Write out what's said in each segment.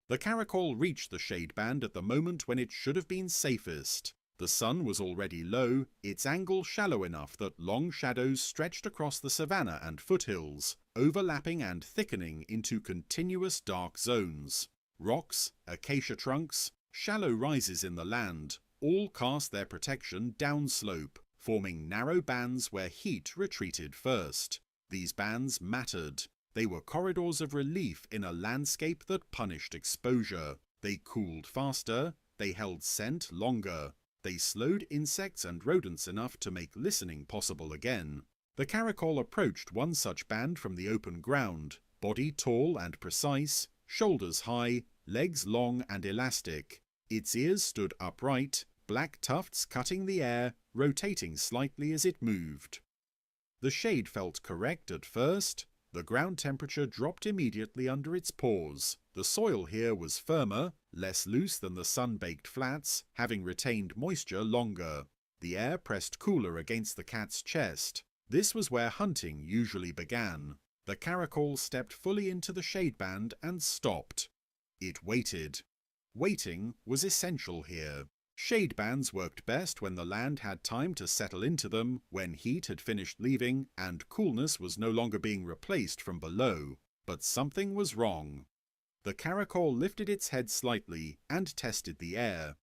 The Caracal reached the shade band at the moment when it should have been safest. The sun was already low, its angle shallow enough that long shadows stretched across the savanna and foothills, overlapping and thickening into continuous dark zones. Rocks, acacia trunks, shallow rises in the land, all cast their protection downslope, forming narrow bands where heat retreated first. These bands mattered. They were corridors of relief in a landscape that punished exposure. They cooled faster, they held scent longer. They slowed insects and rodents enough to make listening possible again. The Caracal approached one such band from the open ground, body tall and precise, shoulders high, legs long and elastic. Its ears stood upright, black tufts cutting the air, rotating slightly as it moved. The shade felt correct at first. The ground temperature dropped immediately under its paws. The soil here was firmer, less loose than the sun-baked flats, having retained moisture longer. The air pressed cooler against the cat's chest. This was where hunting usually began. The Caracal stepped fully into the shade band and stopped. It waited. Waiting was essential here. Shade bands worked best when the land had time to settle into them, when heat had finished leaving and coolness was no longer being replaced from below. But something was wrong. The Caracal lifted its head slightly and tested the air.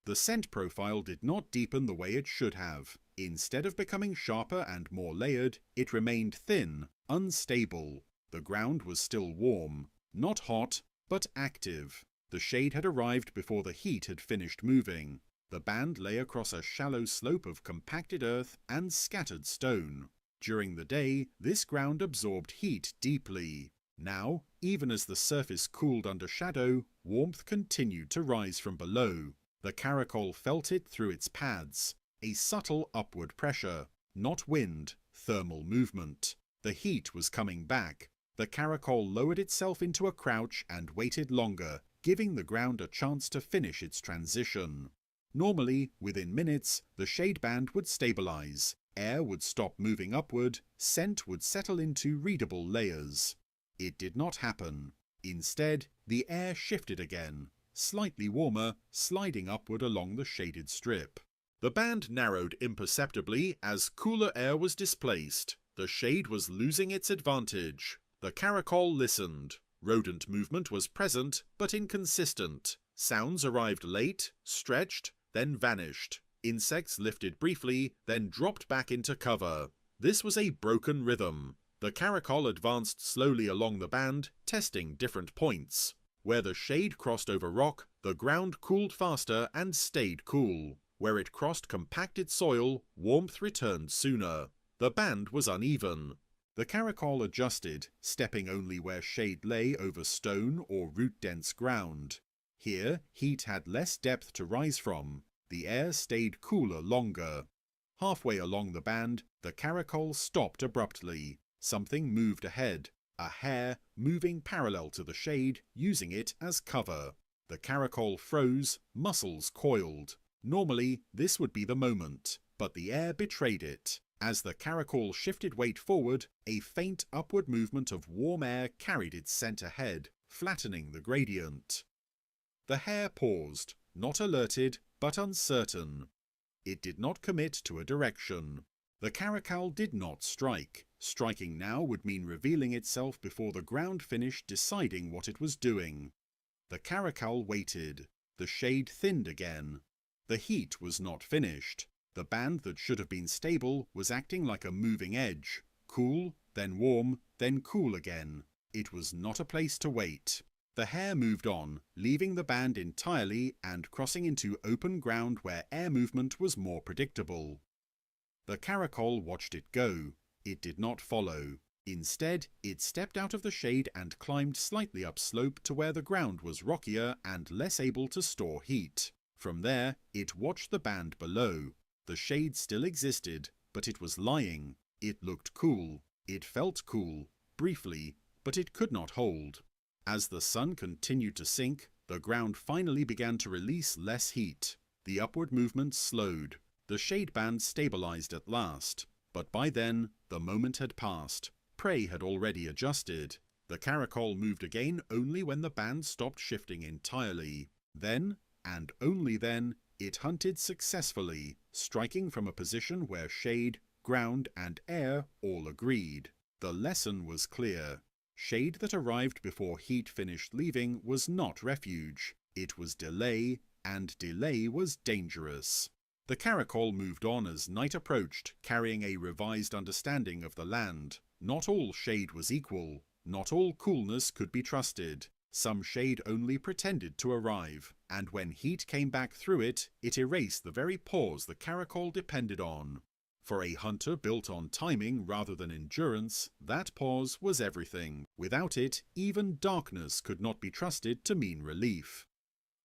The scent profile did not deepen the way it should have. Instead of becoming sharper and more layered, it remained thin, unstable. The ground was still warm, not hot, but active. The shade had arrived before the heat had finished moving. The band lay across a shallow slope of compacted earth and scattered stone. During the day, this ground absorbed heat deeply. Now, even as the surface cooled under shadow, warmth continued to rise from below. The Caracal felt it through its pads. A subtle upward pressure, not wind, thermal movement. The heat was coming back. The Caracal lowered itself into a crouch and waited longer, giving the ground a chance to finish its transition. Normally, within minutes, the shade band would stabilize. Air would stop moving upward, scent would settle into readable layers. It did not happen. Instead, the air shifted again, slightly warmer, sliding upward along the shaded strip. The band narrowed imperceptibly as cooler air was displaced. The shade was losing its advantage. The Caracal listened. Rodent movement was present, but inconsistent. Sounds arrived late, stretched, then vanished. Insects lifted briefly, then dropped back into cover. This was a broken rhythm. The Caracal advanced slowly along the band, testing different points. Where the shade crossed over rock, the ground cooled faster and stayed cool. Where it crossed compacted soil, warmth returned sooner. The band was uneven. The Caracal adjusted, stepping only where shade lay over stone or root-dense ground. Here, heat had less depth to rise from. The air stayed cooler longer. Halfway along the band, the Caracal stopped abruptly. Something moved ahead, a hare moving parallel to the shade, using it as cover. The Caracal froze, muscles coiled. Normally, this would be the moment, but the air betrayed it. As the Caracal shifted weight forward, a faint upward movement of warm air carried its scent ahead, flattening the gradient. The hare paused, not alerted, but uncertain. It did not commit to a direction. The Caracal did not strike. Striking now would mean revealing itself before the ground finished deciding what it was doing. The Caracal waited. The shade thinned again. The heat was not finished. The band that should have been stable was acting like a moving edge. Cool, then warm, then cool again. It was not a place to wait. The hare moved on, leaving the band entirely and crossing into open ground where air movement was more predictable. The Caracal watched it go. It did not follow. Instead, it stepped out of the shade and climbed slightly upslope to where the ground was rockier and less able to store heat. From there, it watched the band below. The shade still existed, but it was lying. It looked cool. It felt cool, briefly, but it could not hold. As the sun continued to sink, the ground finally began to release less heat. The upward movement slowed. The shade band stabilized at last. But by then, the moment had passed. Prey had already adjusted. The Caracal moved again only when the band stopped shifting entirely. Then, and only then, it hunted successfully, striking from a position where shade, ground, and air all agreed. The lesson was clear. Shade that arrived before heat finished leaving was not refuge. It was delay, and delay was dangerous. The Caracal moved on as night approached, carrying a revised understanding of the land. Not all shade was equal. Not all coolness could be trusted. Some shade only pretended to arrive, and when heat came back through it, it erased the very pause the Caracal depended on. For a hunter built on timing rather than endurance, that pause was everything. Without it, even darkness could not be trusted to mean relief.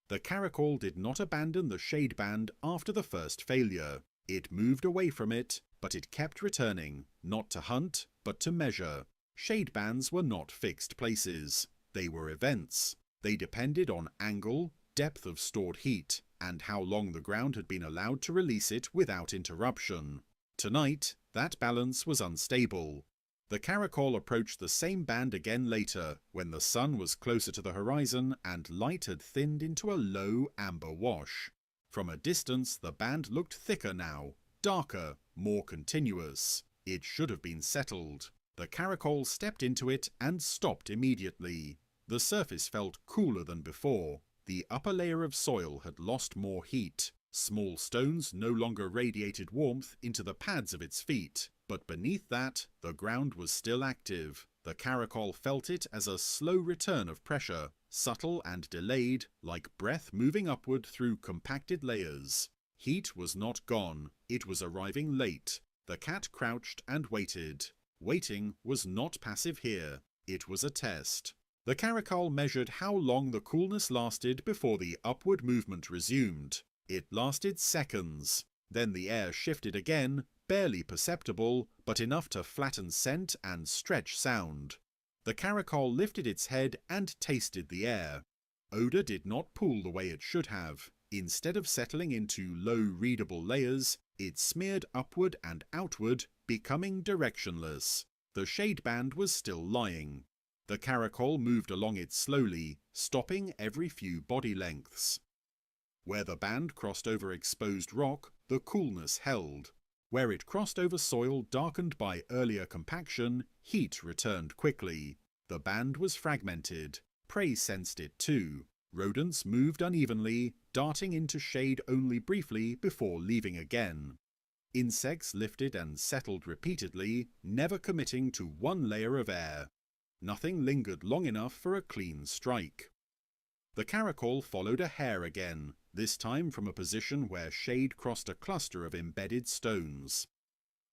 The Caracal did not abandon the shade band after the first failure. It moved away from it, but it kept returning, not to hunt, but to measure. Shade bands were not fixed places. They were events. They depended on angle, depth of stored heat, and how long the ground had been allowed to release it without interruption. Tonight, that balance was unstable. The Caracal approached the same band again later, when the sun was closer to the horizon and light had thinned into a low amber wash. From a distance, the band looked thicker now, darker, more continuous. It should have been settled. The Caracal stepped into it and stopped immediately. The surface felt cooler than before. The upper layer of soil had lost more heat. Small stones no longer radiated warmth into the pads of its feet, but beneath that, the ground was still active. The Caracal felt it as a slow return of pressure, subtle and delayed, like breath moving upward through compacted layers. Heat was not gone. It was arriving late. The cat crouched and waited. Waiting was not passive here. It was a test. The Caracal measured how long the coolness lasted before the upward movement resumed. It lasted seconds. Then the air shifted again, barely perceptible, but enough to flatten scent and stretch sound. The Caracal lifted its head and tasted the air. Odour did not pool the way it should have. Instead of settling into low readable layers, it smeared upward and outward, becoming directionless. The shade band was still lying. The Caracal moved along it slowly, stopping every few body lengths. Where the band crossed over exposed rock, the coolness held. Where it crossed over soil darkened by earlier compaction, heat returned quickly. The band was fragmented. Prey sensed it too. Rodents moved unevenly, darting into shade only briefly before leaving again. Insects lifted and settled repeatedly, never committing to one layer of air. Nothing lingered long enough for a clean strike. The Caracal followed a hare again, this time from a position where shade crossed a cluster of embedded stones.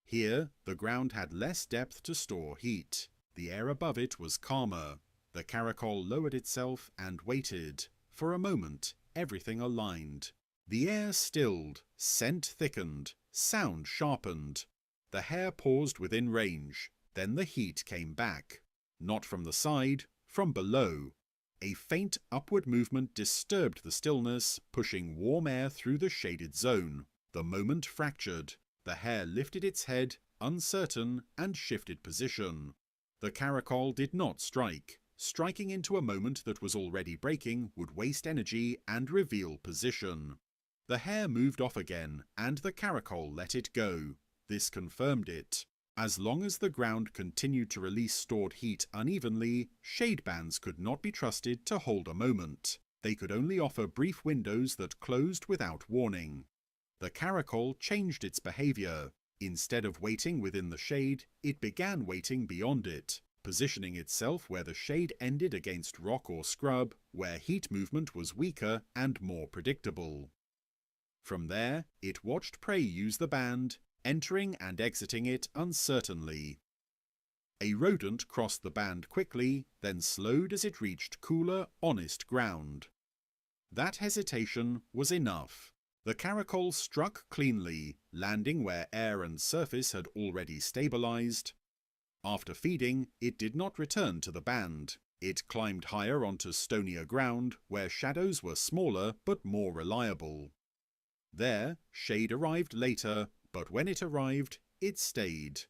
Here, the ground had less depth to store heat. The air above it was calmer. The Caracal lowered itself and waited. For a moment, everything aligned. The air stilled, scent thickened, sound sharpened. The hare paused within range. Then the heat came back. Not from the side, from below. A faint upward movement disturbed the stillness, pushing warm air through the shaded zone. The moment fractured. The hare lifted its head, uncertain, and shifted position. The Caracal did not strike. Striking into a moment that was already breaking would waste energy and reveal position. The hare moved off again, and the Caracal let it go. This confirmed it. As long as the ground continued to release stored heat unevenly, shade bands could not be trusted to hold a moment. They could only offer brief windows that closed without warning. The Caracal changed its behaviour. Instead of waiting within the shade, it began waiting beyond it, positioning itself where the shade ended against rock or scrub, where heat movement was weaker and more predictable. From there, it watched prey use the band, entering and exiting it uncertainly. A rodent crossed the band quickly, then slowed as it reached cooler, honest ground. That hesitation was enough. The Caracal struck cleanly, landing where air and surface had already stabilized. After feeding, it did not return to the band. It climbed higher onto stonier ground, where shadows were smaller but more reliable. There, shade arrived later, but when it arrived, it stayed.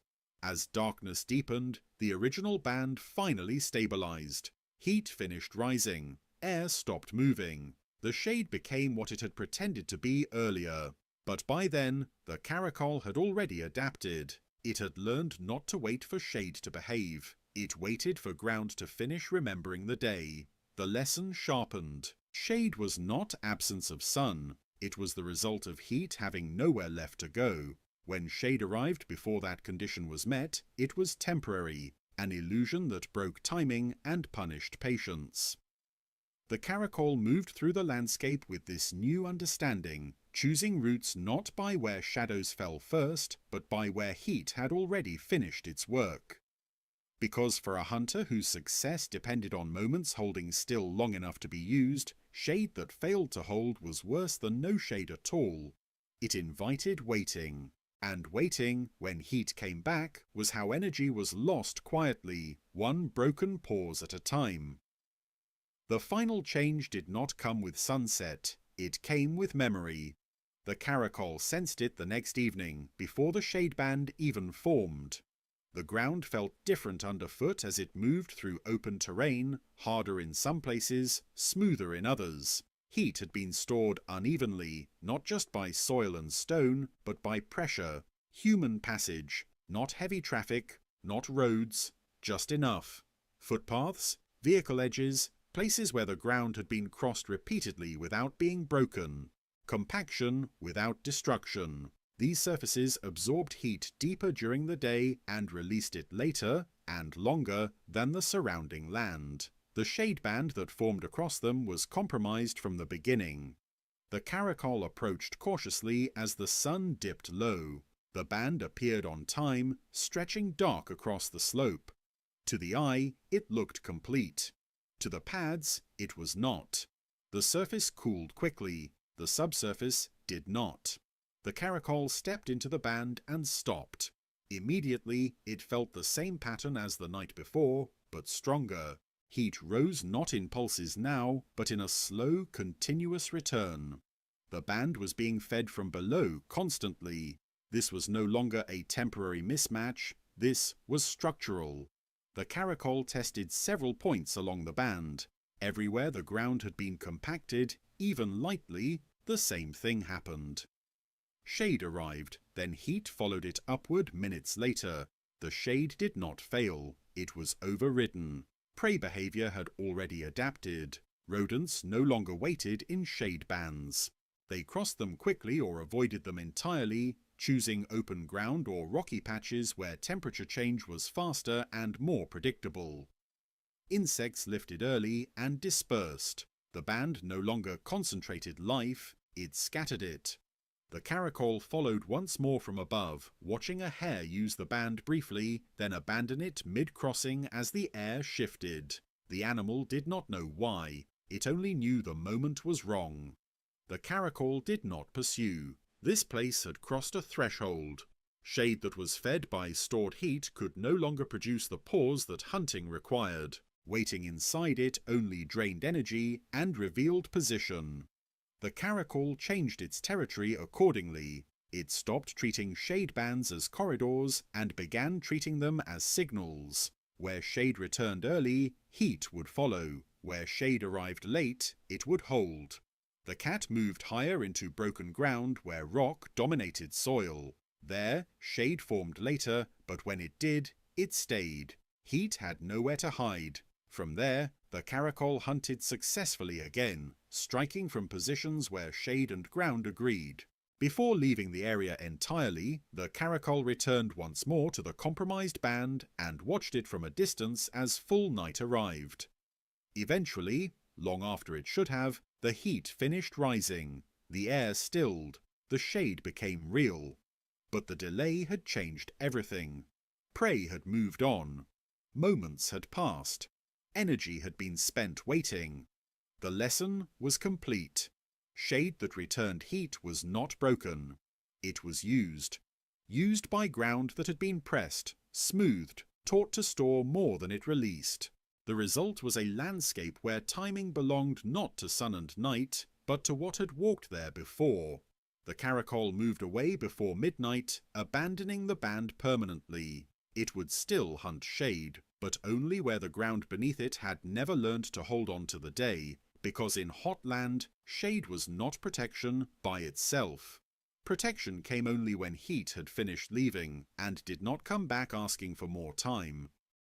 As darkness deepened, the original band finally stabilized. Heat finished rising. Air stopped moving. The shade became what it had pretended to be earlier. But by then, the Caracal had already adapted. It had learned not to wait for shade to behave. It waited for ground to finish remembering the day. The lesson sharpened. Shade was not absence of sun. It was the result of heat having nowhere left to go. When shade arrived before that condition was met, it was temporary, an illusion that broke timing and punished patience. The Caracal moved through the landscape with this new understanding, choosing routes not by where shadows fell first, but by where heat had already finished its work. Because for a hunter whose success depended on moments holding still long enough to be used, shade that failed to hold was worse than no shade at all. It invited waiting. And waiting, when heat came back, was how energy was lost quietly, one broken pause at a time. The final change did not come with sunset. It came with memory. The Caracal sensed it the next evening, before the shade band even formed. The ground felt different underfoot as it moved through open terrain, harder in some places, smoother in others. Heat had been stored unevenly, not just by soil and stone, but by pressure, human passage, not heavy traffic, not roads, just enough. Footpaths, vehicle edges, places where the ground had been crossed repeatedly without being broken. Compaction without destruction. These surfaces absorbed heat deeper during the day and released it later, and longer, than the surrounding land. The shade band that formed across them was compromised from the beginning. The Caracal approached cautiously as the sun dipped low. The band appeared on time, stretching dark across the slope. To the eye, it looked complete. To the pads, it was not. The surface cooled quickly. The subsurface did not. The Caracal stepped into the band and stopped. Immediately, it felt the same pattern as the night before, but stronger. Heat rose not in pulses now, but in a slow, continuous return. The band was being fed from below constantly. This was no longer a temporary mismatch. This was structural. The Caracal tested several points along the band. Everywhere the ground had been compacted, even lightly, the same thing happened. Shade arrived, then heat followed it upward minutes later. The shade did not fail. It was overridden. Prey behavior had already adapted. Rodents no longer waited in shade bands. They crossed them quickly or avoided them entirely, choosing open ground or rocky patches where temperature change was faster and more predictable. Insects lifted early and dispersed. The band no longer concentrated life, it scattered it. The Caracal followed once more from above, watching a hare use the band briefly, then abandon it mid-crossing as the air shifted. The animal did not know why. It only knew the moment was wrong. The Caracal did not pursue. This place had crossed a threshold. Shade that was fed by stored heat could no longer produce the pause that hunting required. Waiting inside it only drained energy and revealed position. The Caracal changed its territory accordingly. It stopped treating shade bands as corridors and began treating them as signals. Where shade returned early, heat would follow. Where shade arrived late, it would hold. The cat moved higher into broken ground where rock dominated soil. There, shade formed later, but when it did, it stayed. Heat had nowhere to hide. From there, the Caracal hunted successfully again, striking from positions where shade and ground agreed. Before leaving the area entirely, the Caracal returned once more to the compromised band and watched it from a distance as full night arrived. Eventually, long after it should have, the heat finished rising. The air stilled. The shade became real. But the delay had changed everything. Prey had moved on. Moments had passed. Energy had been spent waiting. The lesson was complete. Shade that returned heat was not broken. It was used. Used by ground that had been pressed, smoothed, taught to store more than it released. The result was a landscape where timing belonged not to sun and night, but to what had walked there before. The Caracal moved away before midnight, abandoning the band permanently. It would still hunt shade, but only where the ground beneath it had never learned to hold on to the day, because in hot land, shade was not protection by itself. Protection came only when heat had finished leaving, and did not come back asking for more time.